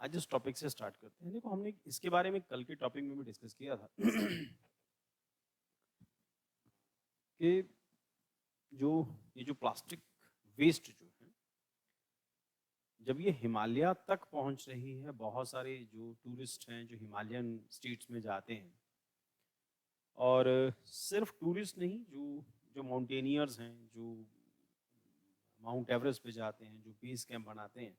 आज इस टॉपिक से स्टार्ट करते हैं। देखो, हमने इसके बारे में कल के टॉपिक में भी डिस्कस किया था कि ये जो प्लास्टिक वेस्ट जो है, जब ये हिमालय तक पहुंच रही है, बहुत सारे जो टूरिस्ट हैं जो हिमालयन स्टेट्स में जाते हैं, और सिर्फ टूरिस्ट नहीं, जो माउंटेनियर्स हैं, जो माउंट एवरेस्ट पे जाते हैं, जो बेस कैंप बनाते हैं,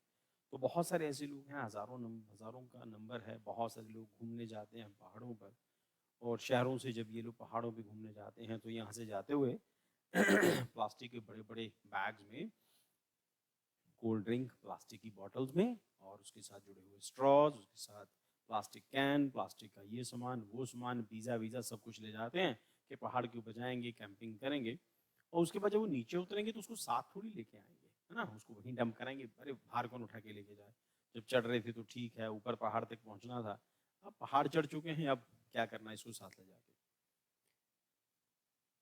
तो बहुत सारे ऐसे लोग हैं, हज़ारों का नंबर है। बहुत सारे लोग घूमने जाते हैं पहाड़ों पर, और शहरों से जब ये लोग पहाड़ों पे घूमने जाते हैं तो यहाँ से जाते हुए प्लास्टिक के बड़े बड़े बैग्स में कोल्ड ड्रिंक, प्लास्टिक की बॉटल्स में, और उसके साथ जुड़े हुए स्ट्रॉज, उसके साथ प्लास्टिक कैन, प्लास्टिक का ये सामान वो सामान, पिज़्ज़ा वीज़ा सब कुछ ले जाते हैं कि पहाड़ के ऊपर जाएंगे, कैंपिंग करेंगे, और उसके बाद जब वो नीचे उतरेंगे तो उसको साथ थोड़ी लेके आएंगे, है ना। उसको वहीं डंप कराएंगे। अरे बाहर कौन उठा के लेके जाए, जब चढ़ रहे थे तो ठीक है, ऊपर पहाड़ तक पहुंचना था, अब पहाड़ चढ़ चुके हैं, अब क्या करना है, इसको साथ ले जाके।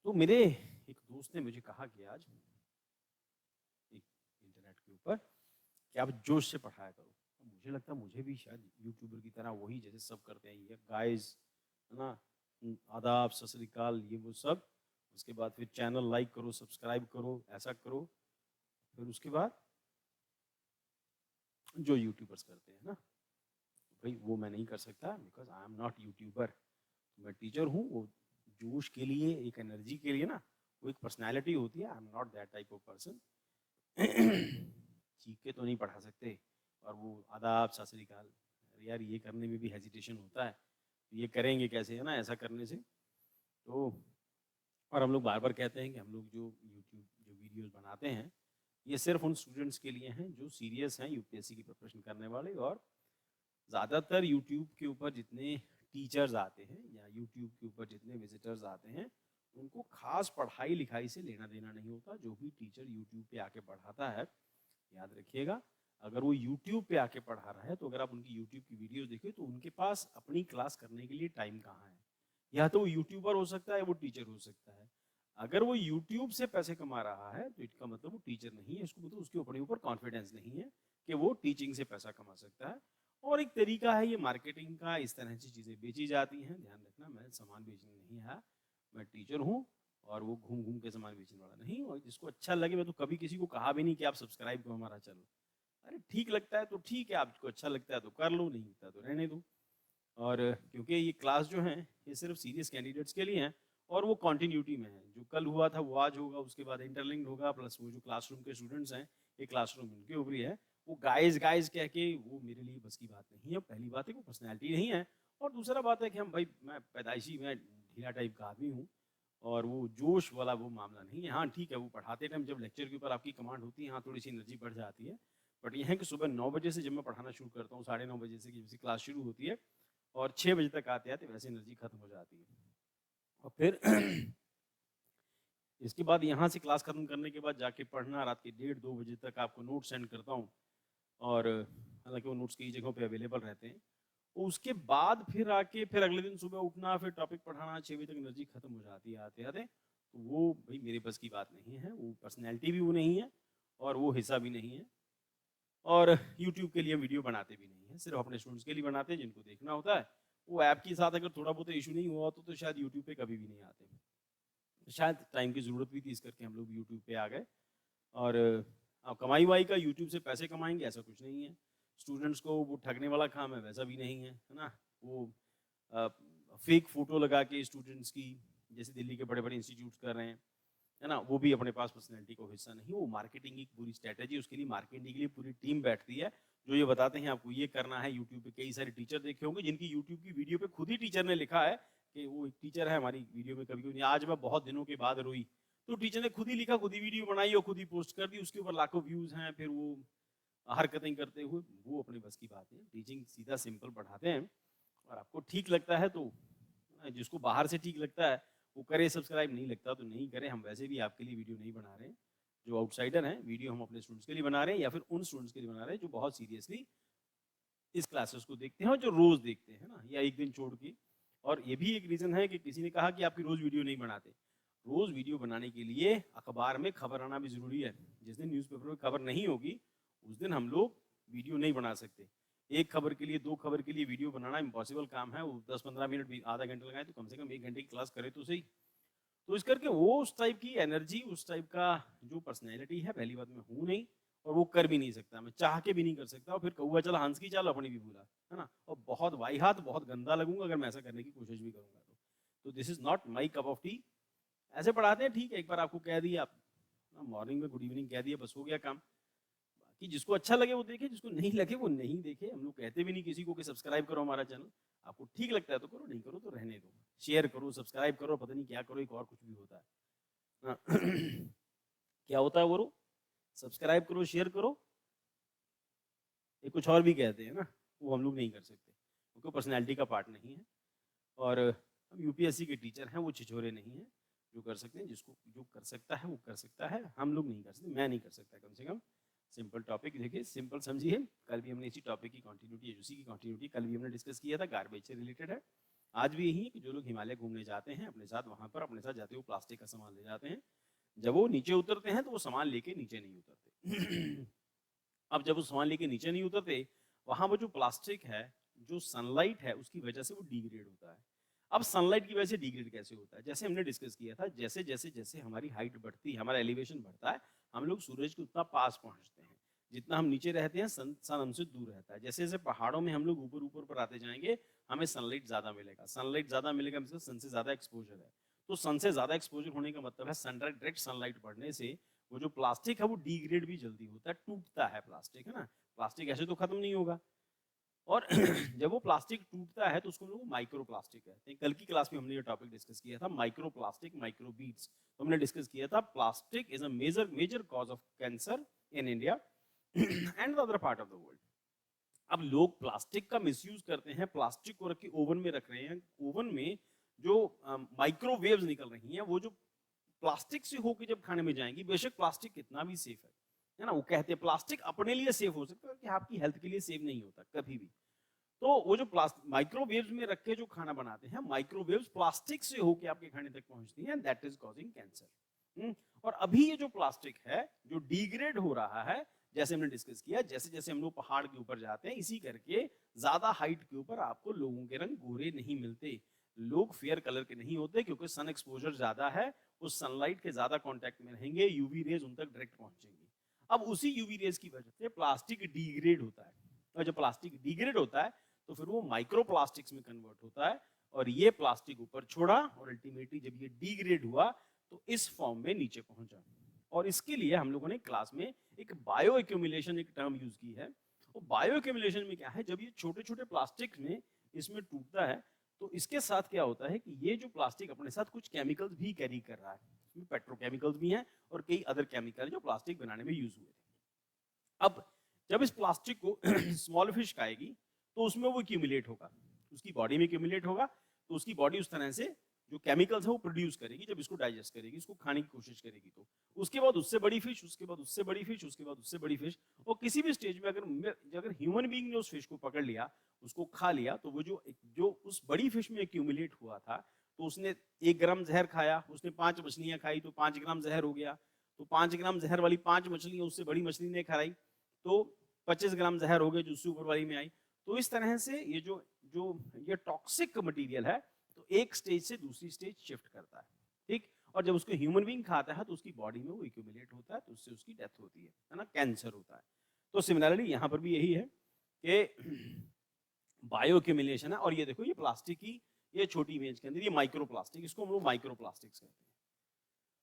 तो मेरे एक दोस्त ने मुझे कहा कि आज एक इंटरनेट के ऊपर कि आप जोश से पढ़ाया करो। मुझे लगता है मुझे भी शायद यूट्यूबर की तरह वही जैसे सब करते हैं, ये गाइस, है ना, आदाब, सत श्री अकाल, ये वो सब, उसके बाद फिर चैनल लाइक करो, सब्सक्राइब करो, ऐसा करो, फिर उसके बाद जो यूट्यूबर्स करते हैं ना, भाई वो मैं नहीं कर सकता, because I am not YouTuber. मैं टीचर हूँ। वो जोश के लिए, एक एनर्जी के लिए ना, वो एक पर्सनैलिटी होती है। I am not that type of person. चीख के तो नहीं पढ़ा सकते, और वो आदाब, सत श्री अकाल, अरे यार ये करने में भी हेजिटेशन होता है, तो ये करेंगे कैसे, है ना, ऐसा करने से। तो और हम लोग बार बार कहते हैं कि हम लोग जो यूट्यूब जो वीडियोस बनाते हैं, ये सिर्फ उन स्टूडेंट्स के लिए हैं जो सीरियस हैं यूपीएससी की प्रिपरेशन करने वाले। और ज़्यादातर यूट्यूब के ऊपर जितने टीचर्स आते हैं या यूट्यूब के ऊपर जितने विजिटर्स आते हैं, उनको खास पढ़ाई लिखाई से लेना देना नहीं होता। जो भी टीचर यूट्यूब पे आके पढ़ाता है, याद रखिएगा, अगर वो यूट्यूब पे आके पढ़ा रहा है तो अगर आप उनकी यूट्यूब की वीडियोस देखिए तो उनके पास अपनी क्लास करने के लिए टाइम कहाँ है। या तो वो यूट्यूबर हो सकता है, वो टीचर हो सकता है। अगर वो यूट्यूब से पैसे कमा रहा है तो इसका मतलब वो टीचर नहीं है, इसको मतलब उसके अपने ऊपर कॉन्फिडेंस नहीं है कि वो टीचिंग से पैसा कमा सकता है। और एक तरीका है ये मार्केटिंग का, इस तरह से चीज़ें बेची जाती हैं। ध्यान रखना, मैं सामान बेचने नहीं आया, मैं टीचर हूँ, और वो घूम घूम के सामान बेचने वाला नहीं। और जिसको अच्छा लगे, मैं तो कभी किसी को कहा भी नहीं कि आप सब्सक्राइब करो हमारा चैनल। अरे ठीक लगता है तो ठीक है, आपको अच्छा लगता है तो कर लो, नहीं लगता तो रहने दो। और क्योंकि ये क्लास जो है ये सिर्फ सीरियस कैंडिडेट्स के लिए हैं, और वो कॉन्टिन्यूटी में है। जो कल हुआ था वो आज होगा, उसके बाद इंटरलिंक्ड होगा, प्लस वो जो क्लासरूम के स्टूडेंट्स हैं, ये क्लासरूम उनके ऊपर ही है। वो गाइज गाइज कह के वो मेरे लिए बस की बात नहीं है। पहली बात है वो पर्सनैलिटी नहीं है, और दूसरा बात है कि हम भाई, मैं पैदाइशी मैं ढीला टाइप का आदमी हूँ, और वो जोश वाला वो मामला नहीं है। हाँ ठीक है, वो पढ़ाते टाइम जब लेक्चर के ऊपर आपकी कमांड होती है, हाँ थोड़ी सी एनर्जी बढ़ जाती है। बट यह है कि सुबह 9 बजे से जब मैं पढ़ाना शुरू करता हूँ, 9:30 बजे से जब से क्लास शुरू होती है, और 6 बजे तक आते आते वैसे एनर्जी खत्म हो जाती है। और फिर इसके बाद यहाँ से क्लास खत्म करने के बाद जाके पढ़ना, रात के 1:30-2 बजे तक आपको नोट सेंड करता हूँ, और हालांकि वो नोट्स कई जगहों पे अवेलेबल रहते हैं। उसके बाद फिर आके फिर अगले दिन सुबह उठना, फिर टॉपिक पढ़ाना, 6 बजे तक एनर्जी खत्म हो जाती है आते आते। तो वो भाई मेरे बस की बात नहीं है, वो पर्सनैलिटी भी वो नहीं है, और वो हिस्सा भी नहीं है। और यूट्यूब के लिए वीडियो बनाते भी नहीं है, सिर्फ अपने स्टूडेंट्स के लिए बनाते हैं जिनको देखना होता है। वो ऐप के साथ अगर थोड़ा बहुत इशू नहीं हुआ तो शायद यूट्यूब पे कभी भी नहीं आते। शायद टाइम की ज़रूरत भी थी, इस करके हम लोग यूट्यूब पे आ गए। और कमाई वाई का, यूट्यूब से पैसे कमाएंगे ऐसा कुछ नहीं है। स्टूडेंट्स को वो ठगने वाला काम है, वैसा भी नहीं है ना। वो फेक फ़ोटो लगा के स्टूडेंट्स की, जैसे दिल्ली के बड़े बड़े इंस्टीट्यूट्स कर रहे हैं, है ना, वो भी अपने पास पर्सनैलिटी का हिस्सा नहीं। वो मार्केटिंग की पूरी स्ट्रैटेजी, उसके लिए मार्केटिंग के लिए पूरी टीम बैठती है, जो ये बताते हैं आपको ये करना है। यूट्यूब पे कई सारे टीचर देखे होंगे जिनकी यूट्यूब की वीडियो पे खुद ही टीचर ने लिखा है कि वो एक टीचर है हमारी वीडियो में, कभी कभी आज मैं बहुत दिनों के बाद रोई, तो टीचर ने खुद ही लिखा, खुद ही वीडियो बनाई और खुद ही पोस्ट कर दी, उसके ऊपर लाखों व्यूज हैं। फिर वो हरकतें करते हुए, वो अपने बस की बात है। टीचिंग सीधा सिंपल पढ़ाते हैं, और आपको ठीक लगता है तो, जिसको बाहर से ठीक लगता है वो करे सब्सक्राइब, नहीं लगता तो नहीं करे। हम वैसे भी आपके लिए वीडियो नहीं बना रहे हैं जो आउटसाइडर हैं, वीडियो हम अपने स्टूडेंट्स के लिए बना रहे हैं, या फिर उन स्टूडेंट्स के लिए बना रहे हैं जो बहुत सीरियसली इस क्लासेस को देखते हैं और जो रोज देखते हैं ना, या एक दिन छोड़ के। और ये भी एक रीजन है कि किसी ने कहा कि आपकी रोज वीडियो नहीं बनाते। रोज वीडियो बनाने के लिए अखबार में खबर आना भी जरूरी है। जिस दिन न्यूज़पेपर में खबर नहीं होगी उस दिन हम लोग वीडियो नहीं बना सकते। एक खबर के लिए, 2 खबर के लिए वीडियो बनाना इम्पॉसिबल काम है। वो 10-15 मिनट, आधा घंटा लगाए तो कम से कम 1 घंटे की क्लास करे तो सही। तो इस करके वो उस टाइप की एनर्जी, उस टाइप का जो पर्सनैलिटी है, पहली बात मैं हूँ नहीं, और वो कर भी नहीं सकता, मैं चाह के भी नहीं कर सकता। और फिर कौवा चला हंस की चाल अपनी भी भूला, है ना। और बहुत वाहियात, बहुत गंदा लगूंगा अगर मैं ऐसा करने की कोशिश भी करूंगा तो this is not my cup of T. ऐसे पढ़ाते हैं, ठीक है, एक बार आपको कह दिया, मॉर्निंग में गुड इवनिंग कह दिया, बस हो गया काम। बाकी जिसको अच्छा लगे वो देखे, जिसको नहीं लगे वो नहीं देखे। हम लोग कहते भी नहीं किसी को कि सब्सक्राइब करो हमारा चैनल, आपको ठीक लगता है तो करो, नहीं करो तो रहने दो। शेयर करो, सब्सक्राइब करो, पता नहीं क्या करो, एक और कुछ भी होता है। क्या होता है वो, सब्सक्राइब करो, शेयर करो, ये कुछ और भी कहते हैं ना, वो हम लोग नहीं कर सकते क्योंकि पर्सनैलिटी का पार्ट नहीं है। और हम यूपीएससी के टीचर हैं, वो छिछोरे नहीं हैं। जो कर सकते हैं, जिसको जो कर सकता है वो कर सकता है, हम लोग नहीं कर सकते, मैं नहीं कर सकता कम से कम। सिंपल टॉपिक देखिए, सिंपल समझिए। कल भी हमने इसी टॉपिक की कंटिन्यूटी, एचयूसी की कंटिन्यूटी कल भी हमने डिस्कस किया था, गार्बेज से रिलेटेड है। आज भी यही है कि जो लोग हिमालय घूमने जाते हैं अपने साथ, वहाँ पर अपने साथ जाते हुए प्लास्टिक का सामान ले जाते हैं। जब वो नीचे उतरते हैं तो वो सामान लेके नीचे नहीं उतरते। अब जब वो सामान लेके नीचे नहीं उतरते, वहाँ वो जो प्लास्टिक है, जो सनलाइट है उसकी वजह से वो डिग्रेड होता है। अब सनलाइट की वजह से डिग्रेड कैसे होता है, जैसे हमने डिस्कस किया था, जैसे जैसे जैसे हमारी हाइट बढ़ती है, हमारा एलिवेशन बढ़ता है, हम लोग सूरज के उतना पास पहुंचते हैं। जितना हम नीचे रहते हैं, सन हमसे दूर रहता है। जैसे जैसे पहाड़ों में हम लोग ऊपर ऊपर पर आते जाएंगे, हमें सनलाइट ज्यादा मिलेगा। सनलाइट ज्यादा मिलेगा मतलब सन से ज्यादा एक्सपोजर है। तो सन से ज्यादा एक्सपोजर होने का मतलब है डायरेक्ट सनलाइट पड़ने से वो जो प्लास्टिक है वो डिग्रेड भी जल्दी होता है, टूटता है प्लास्टिक, है ना। प्लास्टिक ऐसे तो खत्म नहीं होगा। और जब वो प्लास्टिक टूटता है तो उसको हम लोग माइक्रो प्लास्टिक कहते हैं। कल की क्लास में हमने ये टॉपिक डिस्कस किया था, माइक्रो प्लास्टिक, माइक्रो बीड्स। तो हमने डिस्कस किया था plastic is a major cause of cancer in India and the other part of the world. अब लोग प्लास्टिक का मिसयूज करते हैं, प्लास्टिक को रख के ओवन में रख रहे हैं। ओवन में जो माइक्रोवेव्स निकल रही हैं, वो जो प्लास्टिक से होकर जब खाने में जाएंगी, बेशक प्लास्टिक कितना भी सेफ है ना, वो कहते हैं प्लास्टिक अपने लिए सेफ हो सकता है कि आपकी हेल्थ के लिए सेफ नहीं होता कभी भी। तो वो जो माइक्रोवेव्स में रख के जो खाना बनाते हैं, माइक्रोवेव्स प्लास्टिक से होके आपके खाने तक पहुंचती हैं, दैट इज कॉजिंग कैंसर। और अभी ये जो प्लास्टिक है जो डिग्रेड हो रहा है, जैसे हमने डिस्कस किया, जैसे जैसे हम लोग पहाड़ के ऊपर जाते हैं, इसी करके ज्यादा हाइट के ऊपर आपको लोगों के रंग गोरे नहीं मिलते, लोग फेयर कलर के नहीं होते, क्योंकि सन एक्सपोजर ज्यादा है, उस सनलाइट के ज्यादा कांटेक्ट में रहेंगे, यूवी रेज उन तक डायरेक्ट पहुंचेंगी। अब उसी यूवी रेज की वजह से प्लास्टिक डिग्रेड होता है, और जब प्लास्टिक डिग्रेड होता है तो फिर वो माइक्रो प्लास्टिक्स में कन्वर्ट होता है, और ये प्लास्टिक ऊपर छोड़ा, और अल्टीमेटली जब ये डिग्रेड हुआ तो इस फॉर्म में नीचे पहुंचा। और इसके लिए हम लोगों ने क्लास में एक बायो एक्यूमुलेशन एक टर्म यूज की है। और बायो एक्यूमुलेशन में क्या है, जब ये छोटे छोटे प्लास्टिक में इसमें टूटता है तो इसके साथ क्या होता है कि ये जो प्लास्टिक अपने साथ कुछ केमिकल्स भी कैरी कर रहा है, इसमें पेट्रोकेमिकल्स भी हैं और कई अदर केमिकल जो प्लास्टिक बनाने में यूज हुए थे। अब जब इस प्लास्टिक को स्मॉल फिश खाएगी तो उसमें वो एक्यूमुलेट होगा, उसकी बॉडी में एक्यूमुलेट होगा, तो उसकी बॉडी उस तरह से जो केमिकल्स है वो प्रोड्यूस करेगी, जब इसको डाइजेस्ट करेगी, इसको खाने की कोशिश करेगी, तो उसके बाद उससे बड़ी फिश, उसके बाद उससे बड़ी फिश, उसके बाद उससे बड़ी फिश, और किसी भी स्टेज में अगर ह्यूमन बीइंग ने उस फिश को पकड़ लिया, उसको खा लिया, तो वो जो उस बड़ी फिश में एक्यूमुलेट हुआ था, तो उसने 1 ग्राम जहर खाया, उसने 5 मछलियां खाई तो 5 ग्राम जहर हो गया, तो 5 ग्राम जहर वाली 5 मछलियां उससे बड़ी मछली ने खाई तो 25 ग्राम जहर हो गए जो उससे ऊपर वाली में आई। तो इस तरह से ये जो जो ये टॉक्सिक मटेरियल है, तो एक स्टेज से दूसरी स्टेज शिफ्ट करता है, ठीक। और जब उसको ह्यूमन बीइंग खाता है तो उसकी बॉडी में वो एक्यूमुलेट होता है, तो उससे उसकी डेथ होती है ना, कैंसर होता है। तो सिमिलरली यहाँ पर भी यही है कि बायो एक्यूमुलेशन है। और ये देखो, ये प्लास्टिक की ये छोटी इमेज के अंदर ये माइक्रो प्लास्टिक, इसको हम लोग माइक्रो प्लास्टिक्स कहते हैं।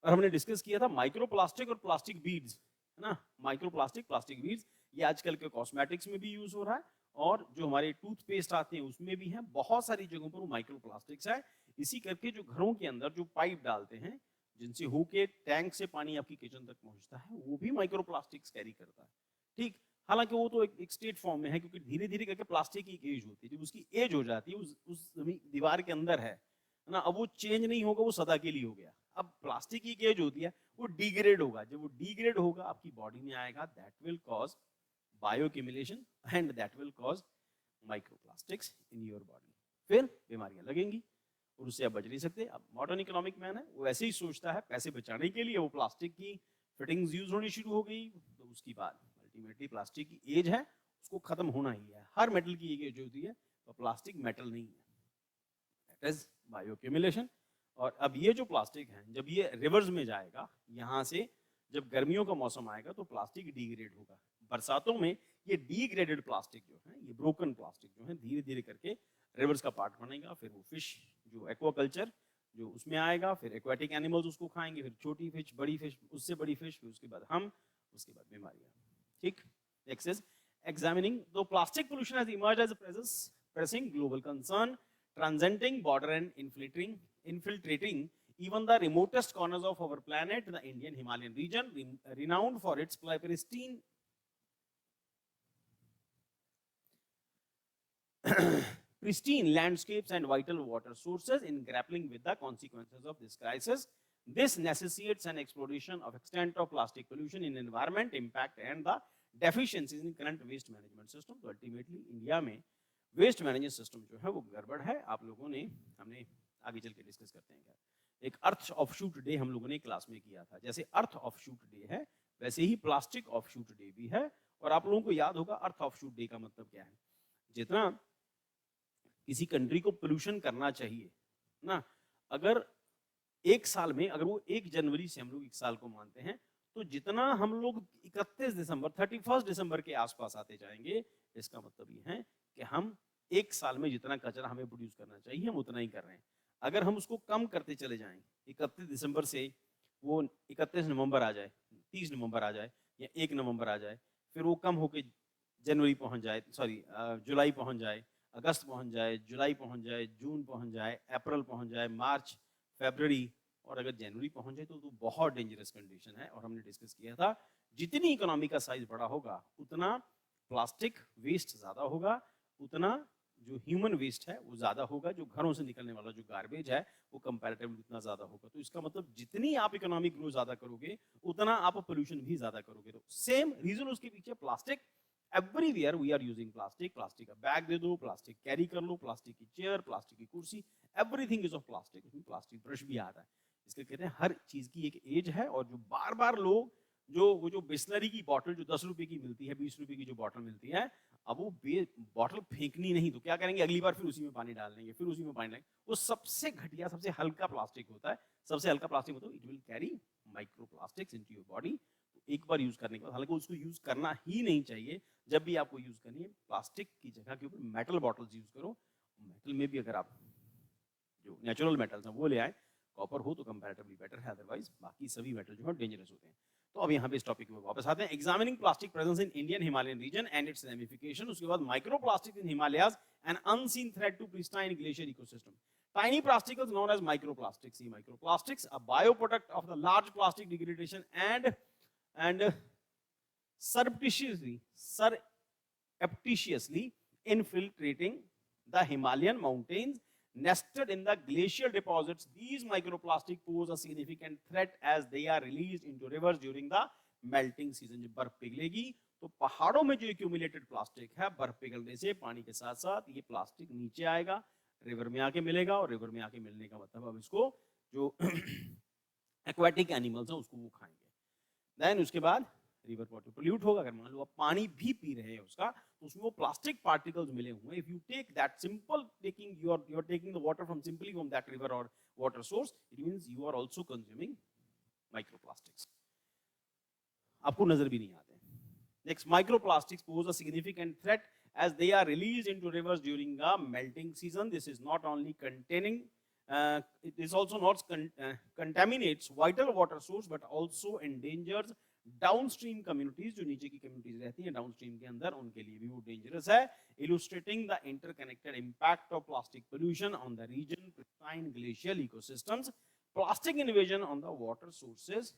और हमने डिस्कस किया था माइक्रो प्लास्टिक और प्लास्टिक बीड्स, है ना। माइक्रो प्लास्टिक, प्लास्टिक बीड्स, ये आजकल के कॉस्मेटिक्स में भी यूज हो रहा है, और जो हमारे टूथपेस्ट आते हैं उसमें भी है, बहुत सारी जगहों पर वो माइक्रो प्लास्टिक्स है। इसी करके जो घरों के अंदर जो पाइप डालते हैं, जिनसे होके टैंक से पानी आपकी किचन तक पहुंचता है, वो भी माइक्रो प्लास्टिक्स कैरी करता है, ठीक। हालांकि वो तो एक स्टेट फॉर्म में है, क्योंकि धीरे धीरे करके प्लास्टिक की एक एज होती है, जब उसकी एज हो जाती है, उस दीवार के अंदर है ना, अब वो चेंज नहीं होगा, वो सदा के लिए हो गया। अब प्लास्टिक की एज होती है, वो डिग्रेड होगा, जब वो डिग्रेड होगा आपकी बॉडी में आएगा, that will cause bioaccumulation and that will cause microplastics in your body, फिर बीमारियां लगेंगी और उससे आप बच नहीं सकते। अब मॉडर्न इकोनॉमिक मैन है, वो ऐसे ही सोचता है, पैसे बचाने के लिए वो प्लास्टिक की फिटिंग्स यूज होनी शुरू हो गई, तो उसकी बाद अल्टीमेटली प्लास्टिक की एज है, उसको खत्म होना ही है। हर मेटल की एक एज होती है, तो प्लास्टिक मेटल नहीं है, दैट इज बायोअक्यूमुलेशन। और अब ये जो प्लास्टिक है, जब ये रिवर्स में जाएगा, यहाँ से जब गर्मियों का मौसम आएगा तो प्लास्टिक डिग्रेड होगा। बरसातों में ये डिग्रेडेड प्लास्टिक जो है, ये ब्रोकन प्लास्टिक जो है, धीरे धीरे करके रिवर्स का पार्ट बनेगा। फिर वो फिश जो एक्वाकल्चर जो उसमें आएगा, फिर एक्वाटिक एनिमल्स उसको खाएंगे, फिर छोटी फिश, बड़ी फिश, उससे बड़ी फिश, फिर उसके बाद हम, उसके बाद बीमारियां। ठीक, next is examining though plastic pollution has emerged as a pressing global concern, transcending border and infiltrating even the remotest corners of our planet. The Indian Himalayan region, renowned for its pristine landscapes and vital water sources, in grappling with the consequences of this crisis, this necessitates an exploration of extent of plastic pollution in environment impact and the deficiencies in current waste management system. तो ultimately India में waste management system जो है वो गड़बड़ है। आप लोगों ने, हमने आगे चल के डिस्कस करते हैं क्या, एक अर्थ ऑफशूट डे हम लोगों ने क्लास में किया था। जैसे अर्थ ऑफशूट डे है, वैसे ही प्लास्टिक ऑफशूट डे भी है। और आप लोगों को याद होगा अर्थ ऑफशूट डे का मतलब क्या है। जितना किसी कंट्री को पोल्यूशन करना चाहिए ना, अगर एक साल में, अगर वो 1 जनवरी से हम लोग 1 साल को मानते हैं, तो जितना हम लोग 31 दिसंबर 31 दिसंबर के आसपास आते जाएंगे, इसका मतलब ये है कि हम 1 साल में जितना कचरा हमें प्रोड्यूस करना चाहिए हम उतना ही कर रहे हैं। अगर हम उसको कम करते चले जाएं, 31 दिसंबर से वो 31 नवंबर आ जाए, 30 नवंबर आ जाए, या 1 नवंबर आ जाए, फिर वो कम होके जनवरी पहुंच जाए, सॉरी जुलाई पहुंच जाए, अगस्त पहुंच जाए, जुलाई पहुंच जाए, जून पहुंच जाए, अप्रैल पहुंच जाए, मार्च, फरवरी, और अगर जनवरी पहुंच जाए तो बहुत डेंजरस कंडीशन है। और हमने डिस्कस किया था जितनी इकोनॉमी का साइज बड़ा होगा उतना प्लास्टिक वेस्ट ज्यादा होगा, उतना जो ह्यूमन वेस्ट है वो ज्यादा होगा, जो घरों से निकलने वाला जो गार्बेज है वो कंपैरेटिवली उतना ज्यादा होगा। तो इसका मतलब जितनी आप इकोनॉमिक ग्रोथ ज्यादा करोगे उतना आप पोल्यूशन भी ज्यादा करोगे। तो सेम रीजन उसके पीछे plastic, everywhere we are using plastic. Plastic का बैग दे दो, प्लास्टिक कैरी कर लो, प्लास्टिक की चेयर, प्लास्टिक की कुर्सी, एवरीथिंग इज ऑफ प्लास्टिक। उसमें प्लास्टिक ब्रश भी आ रहा है। इसलिए कहते हैं हर चीज की एक एज है। और जो बार बार लोग वो जो बिस्लरी की बॉटल जो 10 रुपए की मिलती है, 20 रुपए की जो बॉटल मिलती है, अब वो बॉटल फेंकनी नहीं, तो क्या करेंगे, अगली बार फिर उसी में पानी डाल देंगे, फिर उसी में पानी डालेंगे। वो सबसे घटिया, सबसे हल्का प्लास्टिक होता है। सबसे हल्का प्लास्टिक होता है, it will carry micro plastics into your body. एक बार यूज करने के बाद, हालांकि उसको यूज करना ही नहीं चाहिए। जब भी आपको यूज करनी है, प्लास्टिक की जगह के ऊपर मेटल बॉटल्स यूज करो। मेटल में भी अगर आप जो नेचुरल मेटल्स हैं वो ले आए, कॉपर हो तो कंपैरेटिवली बेटर है, अदरवाइज बाकी सभी मेटल जो है डेंजरस होते हैं। तो अब यहाँ पे इस टॉपिक में वापस आते हैं। Examining plastic presence in Indian Himalayan region and its ramification. उसके बाद microplastic in Himalayas an unseen threat to pristine glacier ecosystem. Tiny particles known as microplastics. See, microplastics, a bioproduct of the large plastic degradation and surreptitiously infiltrating the Himalayan mountains, nested in the glacial deposits. These microplastics pose a significant threat as they are released into rivers during the melting season. जब बर्फ पिघलेगी तो पहाड़ों में जो accumulated plastic है, बर्फ पिघलने से पानी के साथ साथ ये प्लास्टिक नीचे आएगा, रिवर में आके मिलेगा, और रिवर में आके मिलने का मतलब अब इसको जो एक्वाटिक एनिमल्स हैं उसको वो खाएंगे। देन उसके बाद रिवर वाटर पोल्यूट होगा। अगर मान लो आप पानी भी पी रहे हैं उसका, तो उसमें वो प्लास्टिक पार्टिकल्स मिले हुए हैं। If you take that simple taking, you are taking the water from simply from that river और water source, it means you are also consuming microplastics. आपको नजर भी नहीं आते। Next, microplastics pose a significant threat as they are released into rivers during the melting season. This is not only containing, it is also not contaminates vital water source, but also endangers downstream communities, जो नीचे की communities रहती हैं downstream के अंदर, उनके लिए भी वो डेंजरस है। Illustrating the interconnected impact of plastic pollution on the region pristine glacial ecosystems, plastic invasion on the water sources,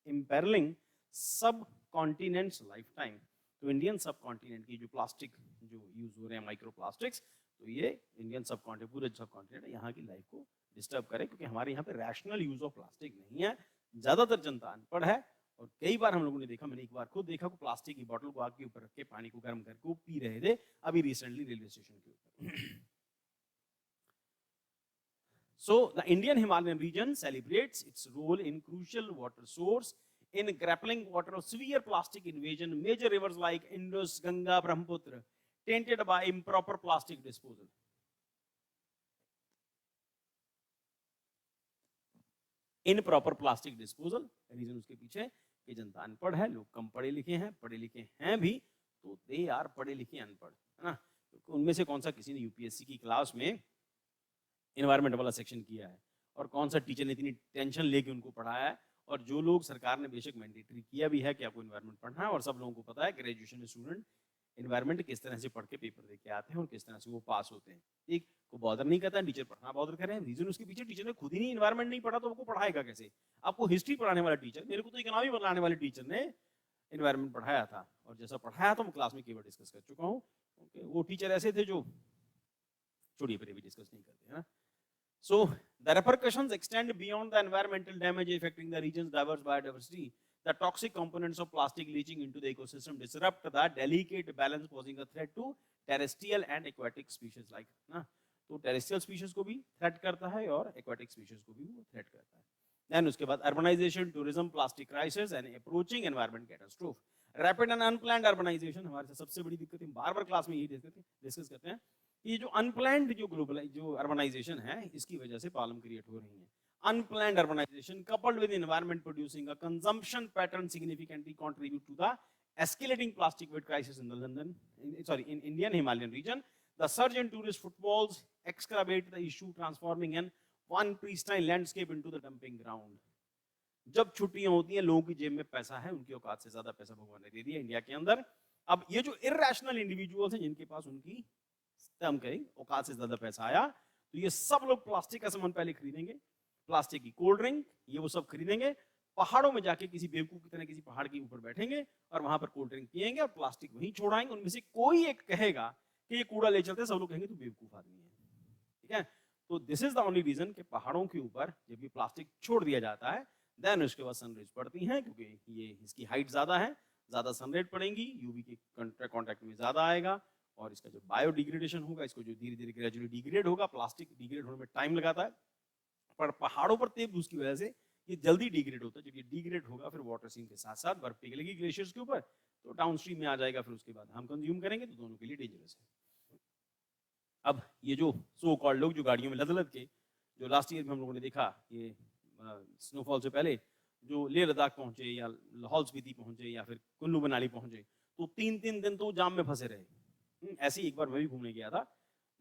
imperilling subcontinent's life time. तो इंडियन सब कॉन्टिनेंट की जो प्लास्टिक जो यूज हो रहे हैं माइक्रोप्लास्टिक्स, तो ये इंडियन सब कॉन्टिनेंट, पूरे सब कॉन्टिनेंट यहाँ की लाइफ को डिस्टर्ब करे, क्योंकि हमारे यहाँ पे रैशनल यूज ऑफ प्लास्टिक नहीं है। ज्यादातर जनता अनपढ़ है, और कई बार हम लोगों ने देखा, मैंने एक बार खुद देखा, प्लास्टिक की बोतल को आग के ऊपर रख के पानी को गर्म करके वो पी रहे थे, अभी रिसेंटली रेलवे स्टेशन के ऊपर। So the Indian Himalayan region celebrates its role in crucial water source in grappling water of severe plastic invasion. Major rivers like Indus, Ganga, Brahmaputra tainted by improper plastic disposal. Improper plastic disposal, reason उसके पीछे कि जनता अनपढ़ है, लोग कम पढ़े लिखे हैं भी तो दे आर पढ़े लिखे अनपढ़, है ना। तो उनमें से कौन सा किसी ने यूपीएससी की क्लास में एनवायरमेंट वाला सेक्शन किया है और कौन सा टीचर ने इतनी टेंशन लेके उनको पढ़ाया है। और जो लोग सरकार ने बेशक मैंडेटरी किया भी है कि आपको एनवायरमेंट पढ़ना है, और सब लोगों को पता है ग्रेजुएशन में स्टूडेंट एनवायरमेंट किस तरह से पढ़ के पेपर दे के आते हैं और किस तरह से वो पास होते हैं। ठीक, को बॉदर नहीं करता, टीचर पढ़ना बॉदर कर रहे हैं, रीजन उसके पीछे टीचर ने खुद ही नहीं एनवायरमेंट नहीं पढ़ा तो आपको पढ़ाएगा कैसे। आपको हिस्ट्री पढ़ाने वाला टीचर, मेरे को तो इकोनॉमी पढ़ाने वाले टीचर ने एनवायरमेंट पढ़ाया था, और जैसा पढ़ाया था मैं क्लास में कई बार डिस्कस कर चुका हूँ। वो टीचर ऐसे थे जो छोड़िए पर भी डिस्कस नहीं करते, है ना। So the repercussions extend beyond the environmental damage affecting the region's diverse biodiversity. The toxic components of plastic leaching into the ecosystem disrupt the delicate balance, posing a threat to terrestrial and aquatic species like, ना, तो terrestrial species को भी threat करता है और aquatic species को भी वो threat करता है। Then उसके बाद urbanization, tourism, plastic crisis and approaching environment catastrophe. Rapid and unplanned urbanization हमारे सबसे बड़ी दिक्कत है, बार-बार क्लास में यही डिस्कस करते हैं। ये जो अनप्लैंड जो ग्लोबल जो अर्बनाइजेशन है, इसकी वजह से प्रॉब्लम क्रिएट हो रही है। Unplanned urbanisation coupled with environment producing a consumption pattern significantly contribute to the escalating plastic waste crisis in the Indian Himalayan region. The surge in tourist footfalls exacerbate the issue, transforming one pristine landscape into the dumping ground. जब छुट्टियां होती हैं, लोगों की जेब में पैसा है, उनकी औकात से ज्यादा पैसा भगवान ने दे दिया इंडिया के अंदर। अब ये जो इर्रेशनल इंडिविजुअल्स हैं, जिनके पास उनकी हम कहें औकात से ज्यादा पैसा आया, तो ये सब लोग प्लास्टिक का सामान पहले खरीदेंगे, प्लास्टिक की कोल्ड ड्रिंक, ये वो सब खरीदेंगे, पहाड़ों में जाके किसी बेवकूफ की तरह किसी पहाड़ के ऊपर बैठेंगे और वहां पर कोल्ड ड्रिंक पिएंगे और प्लास्टिक वहीं छोड़ाएंगे। उनमें से कोई एक कहेगा कि ये कूड़ा ले चलते, सब लोग कहेंगे तू बेवकूफ आदमी है, ठीक है। तो this is the only reason कि पहाड़ों के ऊपर जब ये प्लास्टिक छोड़ दिया जाता है, देन उसके बाद सनरेज पड़ती हैं, क्योंकि ये इसकी हाइट ज्यादा है, ज्यादा सनरेज पड़ेंगी, यूवी के कॉन्टेक्ट में ज्यादा आएगा, और इसका जो बायोडिग्रेडेशन होगा, इसको जो धीरे धीरे ग्रेजुअली डिग्रेड होगा, प्लास्टिक डिग्रेड होने में टाइम लगाता है, पर पहाड़ों पर तेज धूस की वजह से ये जल्दी डिग्रेड होता है। जब ये डिग्रेड होगा, फिर वाटर सीम के साथ साथ बर्फ पिघलेगी ग्लेशियर्स के ऊपर, तो डाउनस्ट्रीम में आ जाएगा, फिर उसके बाद हम कंज्यूम करेंगे, तो दोनों के लिए डेंजरस है। अब ये जो सो कॉल्ड लोग जो गाड़ियों में लद के, जो लास्ट ईयर में हम लोगों ने देखा, ये स्नोफॉल से पहले जो लेह लद्दाख पहुंचे या लाहौल स्पीति पहुंचे या फिर कुल्लू मनाली पहुंचे, तो 3-3 दिन तो जाम में फंसे रहे। ऐसे ही एक बार मैं भी घूमने गया था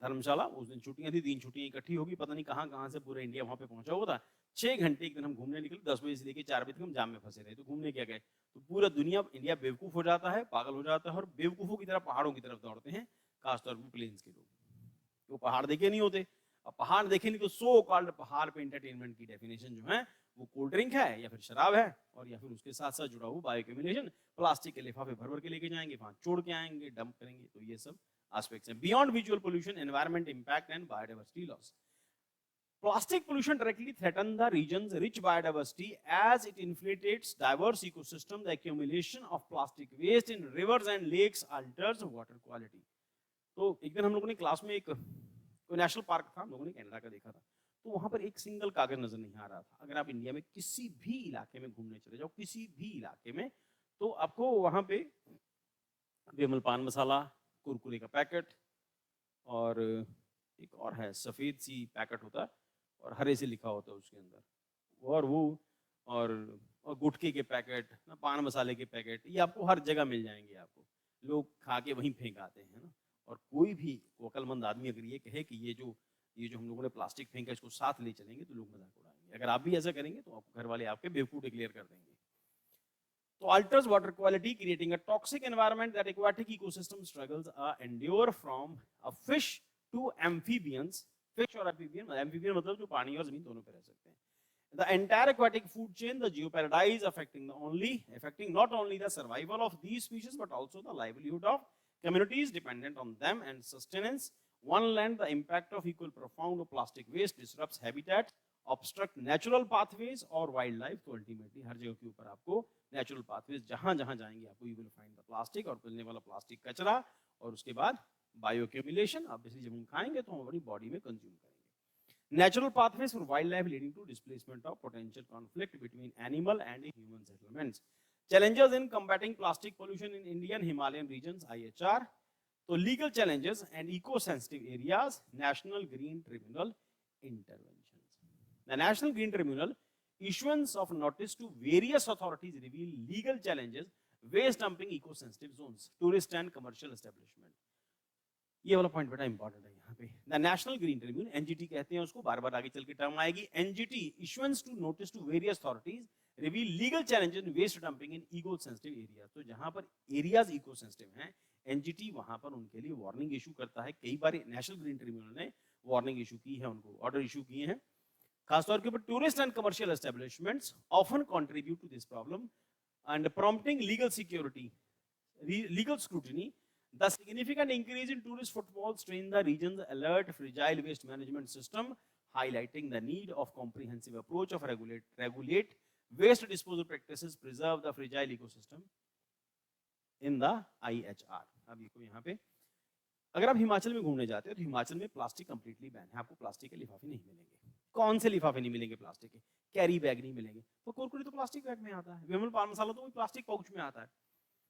धर्मशाला, उस दिन छुट्टियां थी, 3 छुट्टियां इकट्ठी होगी, पता नहीं कहां से पूरा इंडिया वहां पे पहुंचा हुआ था। 6 घंटे एक दिन हम घूमने निकले, 10 बजे से लेकर 4 बजे तक हम जाम में फंसे रहे। तो घूमने क्या गए, तो पूरा दुनिया इंडिया बेवकूफ हो जाता है, पागल हो जाता है, और बेवकूफों की तरह पहाड़ों की तरफ दौड़ते हैं, खासतौर पर प्लेन्स के लोग। तो पहाड़ देखे नहीं होते, अब पहाड़ देखे नहीं तो सो कॉल्ड पहाड़ पे एंटरटेनमेंट की डेफिनेशन जो है वो कोल्ड ड्रिंक है या फिर शराब है, और या फिर उसके साथ साथ जुड़ा हुआ बायोअक्यूमुलेशन, प्लास्टिक के लिफाफे भर के लेके जाएंगे, वहां छोड़ के आएंगे, डंप करेंगे। तो ये सब aspects हैं। Beyond visual pollution, environment impact and biodiversity loss. Plastic pollution directly threatens the region's rich biodiversity as it infiltrates diverse ecosystem. The accumulation of plastic waste in rivers and lakes alters water quality. तो एक दिन हम लोगों ने class में एक कोई national park था, हम लोगों ने कनाडा का देखा था, तो वहां पर एक सिंगल कागज नजर नहीं आ रहा था। अगर आप इंडिया में किसी भी इलाके में घूमने चले जाओ, किसी भी इलाके में, तो आपको वहां पे विमल पान मसाला, कुरकुरे का पैकेट, और एक और है सफ़ेद सी पैकेट होता है और हरे से लिखा होता है उसके अंदर, और वो और गुटखे के पैकेट, पान मसाले के पैकेट, ये आपको हर जगह मिल जाएंगे। आपको लोग खा के वहीं फेंक आते हैं ना। और कोई भी अक्लमंद आदमी अगर ये कहे कि ये जो हम लोगों ने प्लास्टिक फेंका इसको साथ ले चलेंगे, तो लोग मजाक उड़ाएंगे। अगर आप भी ऐसा करेंगे तो आपको घर वाले आपके बेवकूफ डिक्लेयर कर देंगे। So alters water quality, creating a toxic environment that aquatic ecosystem struggles endure from a fish to amphibians. Fish or amphibian मतलब जो पानी और जमीन दोनों पे रह सकते हैं. The entire aquatic food chain, the geoparadise, affecting not only the survival of these species but also the livelihood of communities dependent on them and sustenance. One land, the impact of equal profound of plastic waste disrupts habitat, obstruct natural pathways और wildlife. तो ultimately हर जगह के ऊपर आपको natural pathways जहाँ जाएंगे आपको you will find the plastic, और मिलने वाला प्लास्टिक कचरा, और उसके बाद बायोअक्यूमुलेशन। ऑब्वियसली जब हम खाएंगे तो हम अपनी बॉडी में कंज्यूम करेंगे। Natural pathways for wildlife leading to displacement of potential conflict between animal and human settlements. Challenges in combating plastic pollution in Indian Himalayan regions, IHR. So legal challenges and eco-sensitive areas, National Green Tribunal interventions. The National Green Tribunal issuance of notice to various authorities reveal legal challenges, waste dumping, eco-sensitive zones, tourist and commercial establishment. ये वाला point बड़ा important है यहाँ पे। The national green tribunal, NGT कहते हैं उसको, बार बार आगे चल के टर्म आएगी। NGT issuance to notice to various authorities reveal legal challenges in waste dumping in eco sensitive area. तो जहां पर एरियाज इको सेंसिटिव हैं, एनजीटी वहां पर उनके लिए वार्निंग इशू करता है। कई बार नेशनल ग्रीन ट्रिब्यूनल ने वार्निंग इशू की है, उनको ऑर्डर इशू किए हैं। खासतौर के ऊपर tourist and commercial establishments often contribute to this problem and prompting legal security, legal scrutiny. The significant increase in tourist footfalls strain the region's alert fragile waste management system, highlighting the need of comprehensive approach of regulate waste disposal practices, preserve the fragile ecosystem in the IHR. अब देखो यहाँ पे, अगर आप हिमाचल में घूमने जाते हो तो हिमाचल में प्लास्टिक कंप्लीटली बैन है। आपको प्लास्टिक के लिफाफे नहीं मिलेंगे। कौन से लिफाफे नहीं मिलेंगे प्लास्टिक के? कैरी बैग नहीं मिलेंगे। तो कुरकुरे तो प्लास्टिक बैग में आता है, विमल पान मसाला तो वही प्लास्टिक पाउच में आता है,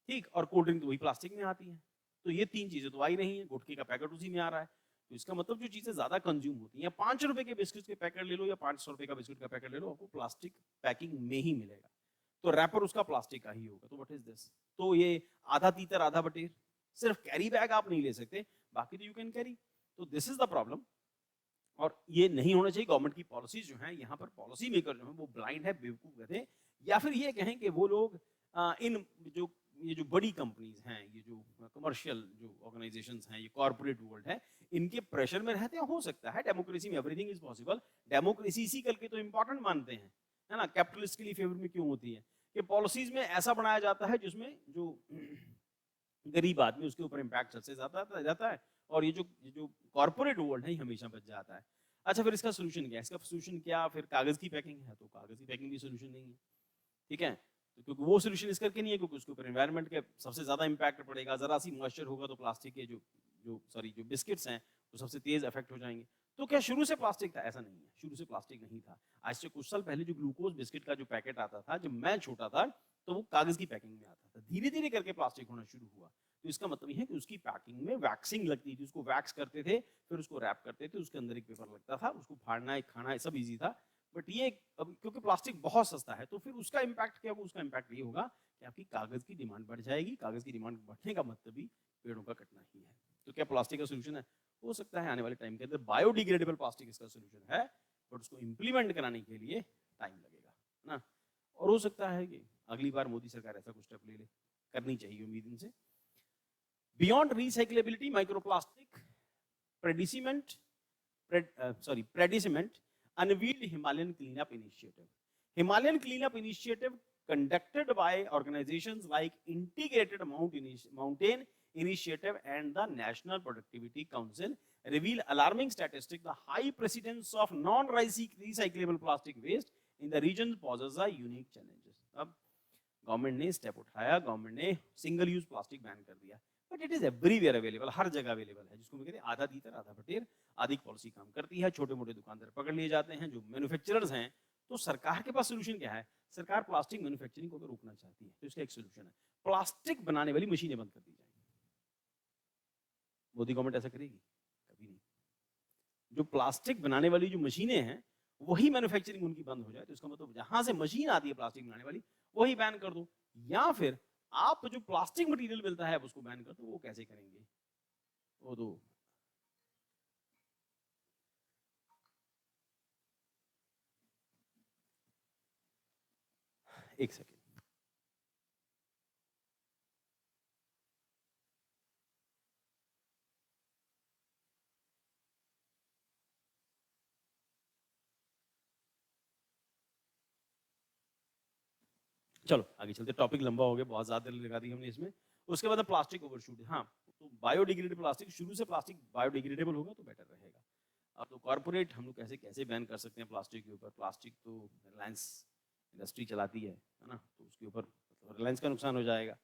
ठीक, और कोल्ड ड्रिंक तो वही प्लास्टिक में आती है। तो ये तीन चीजें तो आई नहीं है। गुटखे का पैकेट उसी में आ रहा है। तो इसका मतलब जो चीजें ज्यादा कंज्यूम होती हैं, 5 रुपए के बिस्किट के पैकेट ले लो या 500 रुपए का बिस्किट का पैकेट ले लो, आपको प्लास्टिक पैकिंग में ही मिलेगा। तो रैपर उसका प्लास्टिक का ही होगा। तो व्हाट इज दिस? तो ये आधा तीतर आधा बटेर। सिर्फ कैरी बैग आप नहीं ले सकते, बाकी तो यू कैन कैरी। तो दिस इज द प्रॉब्लम, और ये नहीं होना चाहिए। गवर्नमेंट की पॉलिसीज जो है, यहाँ पर पॉलिसी मेकर जो है वो ब्लाइंड है, बेवकूफ कहते, या फिर ये कहें कि वो लोग इन जो ये जो बड़ी कंपनीज हैं, ये जो कमर्शियल जो ऑर्गेनाइजेशंस हैं, ये कॉर्पोरेट वर्ल्ड है, इनके प्रेशर में रहते हैं। हो सकता है, डेमोक्रेसी में एवरीथिंग इज पॉसिबल। डेमोक्रेसी इसी करके तो इंपॉर्टेंट मानते हैं, है ना। कैपिटलिस्ट के लिए फेवर में क्यों होती है कि पॉलिसीज में ऐसा बनाया जाता है जिसमें जो गरीब आदमी, उसके ऊपर इम्पैक्ट सबसे ज्यादा जाता है, और ये जो कॉर्पोरेट वर्ल्ड है, ये हमेशा बच जाता है। अच्छा, फिर इसका सोल्यूशन क्या है? इसका सोल्यूशन क्या? फिर कागज की पैकिंग है, तो कागज की पैकिंग भी सोल्यूशन नहीं है, ठीक है। तो क्योंकि वो सोल्यूशन इस करके नहीं है, क्योंकि उसके ऊपर एनवायरनमेंट के सबसे ज्यादा इंपैक्ट पड़ेगा। जरा सी मॉइस्चर होगा तो प्लास्टिक के जो बिस्किट्स हैं वो सबसे तेज इफेक्ट हो जाएंगे। तो क्या शुरू से प्लास्टिक था? ऐसा नहीं है, शुरू से प्लास्टिक नहीं था। आज से कुछ साल पहले जो ग्लूकोज बिस्किट का जो पैकेट आता था, जब मैं छोटा था, तो वो कागज की पैकिंग में आता था। धीरे धीरे करके प्लास्टिक होना शुरू हुआ। तो इसका मतलब है कि उसकी पैकिंग में वैक्सिंग लगती थी, उसको वैक्स करते थे, फिर उसको रैप करते थे, उसके अंदर एक पेपर लगता था, उसको फाड़ना, खाना, सब इजी था। बट ये अब क्योंकि प्लास्टिक बहुत सस्ता है, तो फिर उसका इम्पैक्ट क्या होगा? उसका इम्पैक्ट ये होगा कि आपकी कागज की डिमांड बढ़ जाएगी। कागज की डिमांड बढ़ने का मतलब ही पेड़ों का कटना ही है। तो क्या प्लास्टिक का सोल्यूशन है? हो सकता है आने वाले टाइम के अंदर बायोडिग्रेडेबल प्लास्टिक इसका सोल्यूशन है, बट उसको इंप्लीमेंट कराने के लिए टाइम लगेगा, है ना। और हो सकता है कि अगली बार मोदी सरकार ऐसा कुछ स्टेप ले ले, करनी चाहिए उम्मीद इनसे। Beyond recyclability microplastic predicament unveiled Himalayan cleanup initiative. Himalayan cleanup initiative conducted by organizations like Integrated Mountain Initiative and the National Productivity Council reveal alarming statistics. The high precedence of non-recyclable plastic waste in the region poses a unique challenges. अब government ने step उठाया, government ने single use plastic ban कर दिया, but it is everywhere available, हर जगह available है। जिसको कहते हैं आधा तीतर आधा बटेर, आधी पॉलिसी काम करती है, छोटे मोटे दुकानदार पकड़ लिए जाते हैं, जो मैन्युफैक्चरर्स हैं। तो सरकार के पास सोल्यूशन क्या है? सरकार प्लास्टिक मैन्युफैक्चरिंग को अगर रोकना चाहती है तो इसका एक सोल्यूशन है, प्लास्टिक बनाने वाली मशीनें बंद कर दी जाएंगी। मोदी गवर्नमेंट ऐसा करेगी? कभी नहीं। जो प्लास्टिक बनाने वाली जो मशीनें हैं, वही मैन्युफैक्चरिंग उनकी बंद हो जाए, तो इसका मतलब जहां से मशीन आती है प्लास्टिक बनाने वाली, वही बैन कर दो। या फिर आप जो प्लास्टिक मटेरियल मिलता है उसको बैन कर दो। वो कैसे करेंगे? वो तो एक सेकेंड, चलो आगे चलते। टॉपिक लंबा हो गया, बहुत ज्यादा लगा दी हमने इसमें। उसके बाद प्लास्टिक ओवरशूट। हाँ, तो बायोडिग्रेडेबल प्लास्टिक, शुरू से प्लास्टिक बायोडिग्रेडेबल होगा तो बेटर रहेगा। अब तो कॉर्पोरेट हम लोग कैसे कैसे बैन कर सकते हैं प्लास्टिक के ऊपर? प्लास्टिक तो रिलायंस इंडस्ट्री चलाती है ना, तो उसके ऊपर रिलायंस का नुकसान हो जाएगा।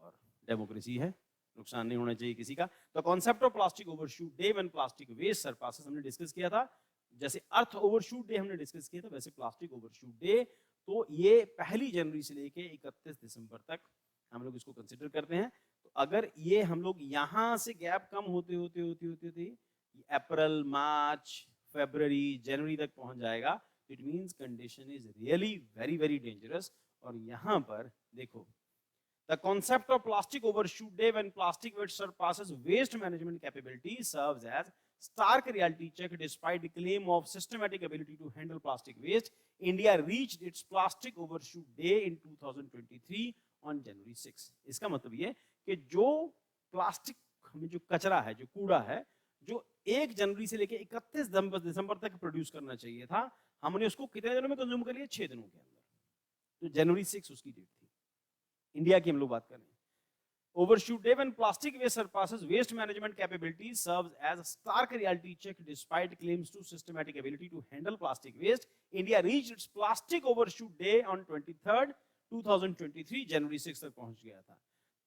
और डेमोक्रेसी है, नुकसान नहीं होना चाहिए किसी का। तो concept of plastic overshoot day when plastic waste surpasses हमने डिस्कस किया था, जैसे अर्थ ओवरशूट डे हमने डिस्कस किया था वैसे प्लास्टिक ओवरशूट डे, तो ये 1 जनवरी से लेके 31 दिसंबर तक हम लोग इसको कंसिडर करते हैं। तो अगर ये हम लोग यहाँ से गैप कम होते होते होते होते होते अप्रैल, मार्च, फरवरी, जनवरी तक पहुंच जाएगा, it means condition is really very very dangerous. और यहाँ पर देखो, the concept of plastic overshoot day when plastic waste surpasses waste management capability serves as stark reality check. Despite the claim of systematic ability to handle plastic waste, India reached its plastic overshoot day in 2023 on January 6। इसका मतलब ये कि जो plastic हमें जो कचरा है, जो कूड़ा है, जो 1 जनवरी से लेकर 31 दिसंबर तक प्रोड्यूस करना चाहिए था, हमने उसको कितने दिनों में कंज्यूम कर लिया? 6 दिनों के अंदर। तो जनवरी 6 उसकी डेट थी। इंडिया की हम लोग बात कर रहे हैं। Overshoot day when plastic waste surpasses waste management capabilities serves as a stark reality check. Despite claims to systematic ability to handle plastic waste, India reached its plastic overshoot day on 23rd 2023, January 6 तक पहुंच गया था।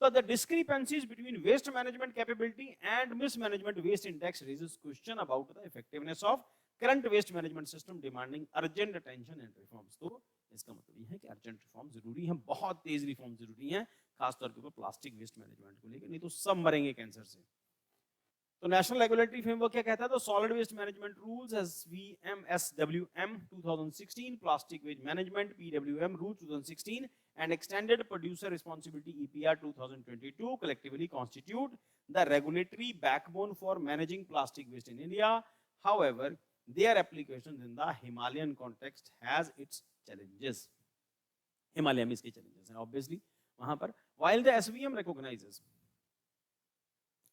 So the discrepancies between waste management capability and mismanagement waste index raises question about the effectiveness of current waste management system, demanding urgent attention and reforms। तो इसका मतलब ये है कि अर्जेंट रिफॉर्म जरूरी है, बहुत तेज रिफॉर्म जरूरी है, खासतौर के ऊपर प्लास्टिक वेस्ट मैनेजमेंट को लेकर, नहीं तो सब मरेंगे कैंसर से। तो नेशनल रेगुलेटरी फ्रेमवर्क क्या कहता है? तो solid waste management rules SVMSWM 2016, plastic waste management PWM rule 2016 and extended producer responsibility EPR 2022 collectively constitute the regulatory backbone for managing plastic waste in India. However, their application in the Himalayan context has its challenges। Himalaya में इसके challenges हैं obviously वहां पर। While the SVM recognizes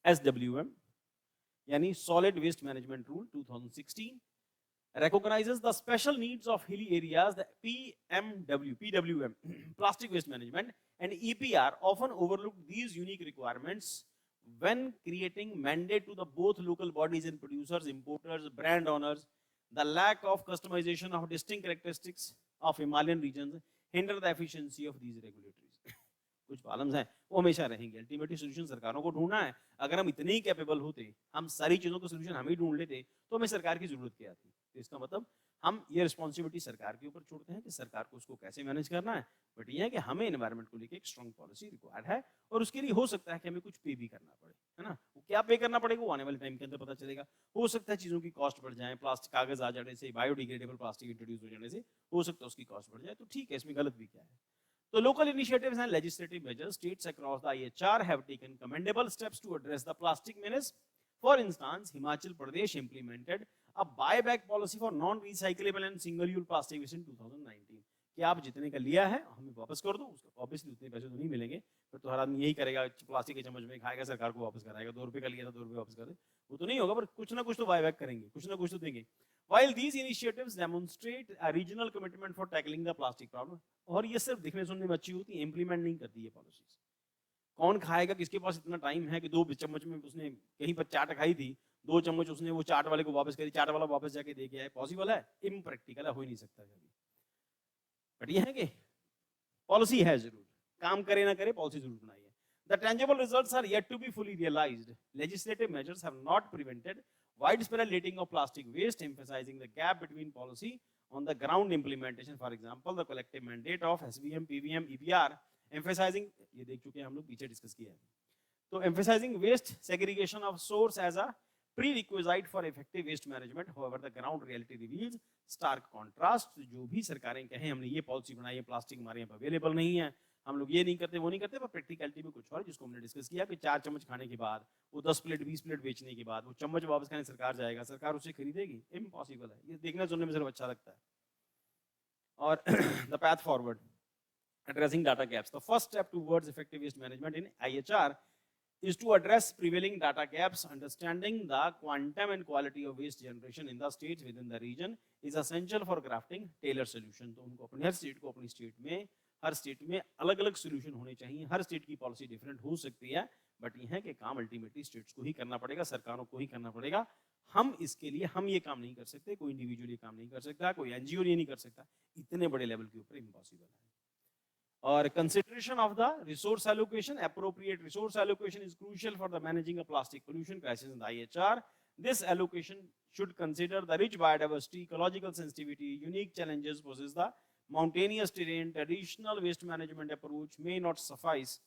SWM यानी Solid Waste Management Rule 2016 recognizes the special needs of hilly areas, the PWM Plastic Waste Management and EPR often overlook these unique requirements when creating mandate to the both local bodies and producers, importers, brand owners. The lack of customization of distinct characteristics of Himalayan regions hinder the efficiency of these regulatories। कुछ problems हैं, वो हमेशा रहेंगे। Ultimately solution सरकारों को ढूंढना है। अगर हम इतने ही कैपेबल होते, हम सारी चीजों का सोल्यूशन हम ही ढूंढ लेते, तो हमें सरकार की जरूरत क्या थी? तो इसका मतलब हम ये रिस्पॉन्सिबिलिटी सरकार के ऊपर छोड़ते हैं कि सरकार को उसको कैसे मैनेज करना है। बट ये है कि हमें एनवायरनमेंट को लेकर एक स्ट्रॉन्ग पॉलिसी रिक्वायर्ड है, और उसके लिए हो सकता है कि हमें कुछ पे भी करना पड़े, है ना। वो क्या पे करना पड़ेगा वो आने वाले टाइम के अंदर पता चलेगा। हो सकता है चीजों की कॉस्ट बढ़ जाए, प्लास्टिक कागज आ जाने से, बायोडिग्रेडेबल प्लास्टिक इंट्रोड्यूस हो जाने से हो सकता है उसकी कॉस्ट बढ़ जाए, तो ठीक है, इसमें गलत भी क्या है। So local initiatives and legislative measures, states across the IHR have taken commendable steps to address the plastic menace. For instance, Himachal Pradesh implemented a buyback policy for non-recyclable and single-use plastic waste in 2019। कि आप जितने का लिया है हमें वापस कर दो, उसको ऑब्वियसली उतने पैसे तो नहीं मिलेंगे, फिर तो हर आदमी यही करेगा, प्लास्टिक के चम्मच में खाएगा, सरकार को वापस कराएगा। 2 रुपए का लिया था 2 रुपए वापस कर दे, वो तो नहीं होगा, पर कुछ ना कुछ तो बायबैक करेंगे, कुछ ना कुछ तो देंगे। While these initiatives demonstrate a regional commitment for tackling the plastic problem, और ये सिर्फ दिखने सुनने में अच्छी होती है, इंप्लीमेंट नहीं करती ये पॉलिसीज। कौन खाएगा? किसके पास इतना टाइम है कि 2 चम्मच में उसने कहीं पर चाट खाई थी, 2 चम्मच उसने वो चाट वाले को वापस करी, चाट वाला वापस जाके दे के आए? पॉसिबल है? इम्प्रैक्टिकल है, हो ही नहीं सकता कभी। बट ये है कि पॉलिसी है जरूर, काम करे ना करे पॉलिसी जरूर बनाई है। The tangible results are yet to be fully realized. Legislative measures have not prevented widespread letting of plastic waste, emphasizing the gap between policy on the ground implementation. For example, the collective mandate of SVM, PVM, EPR, emphasizing, ये देख चुके हैं हम लोग, पीछे discuss किया है, तो emphasizing waste segregation of source as a prerequisite for effective waste management. However, the ground reality reveals stark contrast। जो भी सरकारें कहें हमने ये पॉलिसी बनाई है, प्लास्टिक हमारे यहाँ पर अवेलेबल नहीं है, हम लोग ये नहीं करते, वो नहीं करते, पर प्रैक्टिकलिटी में कुछ और, जिसको हमने डिस्कस किया कि 4 चम्मच खाने के बाद, वो 10 प्लेट 20 प्लेट बेचने के बाद वो चम्मच वापस खाने सरकार जाएगा, सरकार उसे खरीदेगी? इम्पॉसिबल है। ये देखने सुनने में सिर्फ अच्छा लगता है। और the path forward, addressing data gaps. The first step towards effective waste management in IHR is to address prevailing data gaps. Understanding the quantum and quality of waste generation in the states within the region is essential for crafting tailored solution। तो उनको अपने हर state को अपनी state में अलग अलग solution होने चाहिए। हर स्टेट की पॉलिसी डिफरेंट हो सकती है, बट ये है कि काम अल्टीमेटली स्टेट्स को ही करना पड़ेगा, सरकारों को ही करना पड़ेगा। हम इसके लिए हम ये काम नहीं कर सकते, कोई इंडिविजुअली काम नहीं कर सकता, कोई एनजीओ ये नहीं कर सकता, इतने बड़े लेवल के ऊपर इम्पॉसिबल है। और consideration of the resource allocation, appropriate resource allocation is crucial for the managing a plastic pollution crisis in the IHR. This allocation should consider the rich biodiversity, ecological sensitivity, unique challenges poses the mountainous terrain. Traditional waste management approach may not suffice,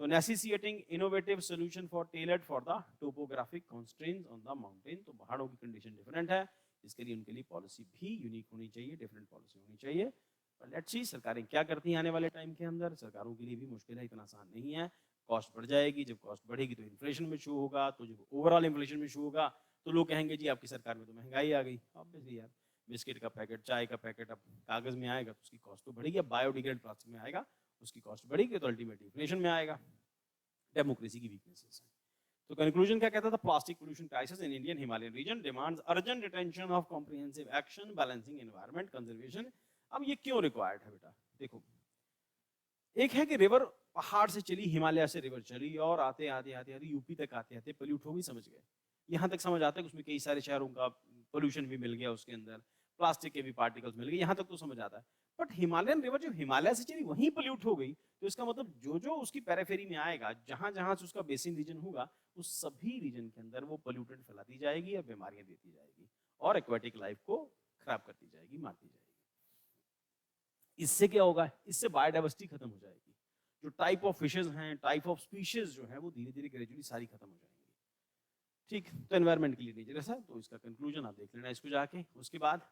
so necessitating innovative solution for tailored for the topographic constraints on the mountain. तो पहाड़ों की condition different है, इसके लिए उनके लिए policy भी unique होनी चाहिए, different policy होनी चाहिए। लेट्स सी सरकारें क्या करती हैं आने वाले टाइम के अंदर। सरकारों के लिए भी मुश्किल है, इतना आसान नहीं है। कॉस्ट बढ़ जाएगी, जब कॉस्ट बढ़ेगी तो इन्फ्लेशन में शो होगा, तो जब ओवरऑल इन्फ्लेशन में शो होगा तो लोग कहेंगे जी आपकी सरकार में तो महंगाई आ गई। ऑब्वियसली यार, बिस्किट का पैकेट, चाय का पैकेट अब कागज में आएगा तो उसकी कॉस्ट तो बढ़ेगी। अब बायोडिग्रेड प्लास्टिक में आएगा उसकी कॉस्ट बढ़ेगी, तो अल्टीमेटली इन्फ्लेशन में आएगा। डेमोक्रेसी की वीकनेसेस है। तो कंक्लूजन क्या कहता था, plastic pollution crisis in Indian Himalayan region demands urgent attention of comprehensive action balancing environment conservation. अब ये क्यों रिक्वायर्ड है बेटा, देखो एक है कि रिवर पहाड़ से चली, हिमालय से रिवर चली और आते आते आते आते यूपी तक आते आते पोल्यूट हो गई, समझ गए। यहाँ तक समझ आता है कि उसमें कई सारे शहरों का पोल्यूशन भी मिल गया, उसके अंदर प्लास्टिक के भी पार्टिकल्स मिल गए, यहाँ तक तो समझ आता है। बट हिमालयन रिवर जब हिमालय से चली वहीं पोल्यूट हो गई, तो इसका मतलब जो जो उसकी पेरिफेरी में आएगा, जहां जहां से उसका बेसिन रीजन होगा, उस सभी रीजन के अंदर वो पोल्यूटेंट फैलाती जाएगी या बीमारियां देती जाएगी और एक्वेटिक लाइफ को खराब करती जाएगी, मारती जाएगी। इससे क्या होगा, इससे बायोडाइवर्सिटी खत्म हो जाएगी। जो टाइप ऑफ फिशेज हैं, टाइप ऑफ स्पीशीज जो है वो धीरे धीरे ग्रेजुअली सारी खत्म हो जाएंगी। ठीक, तो एनवायरनमेंट के लिए डेंजरस है। तो इसका कंक्लूजन आप देख लेना इसको जाके। उसके बाद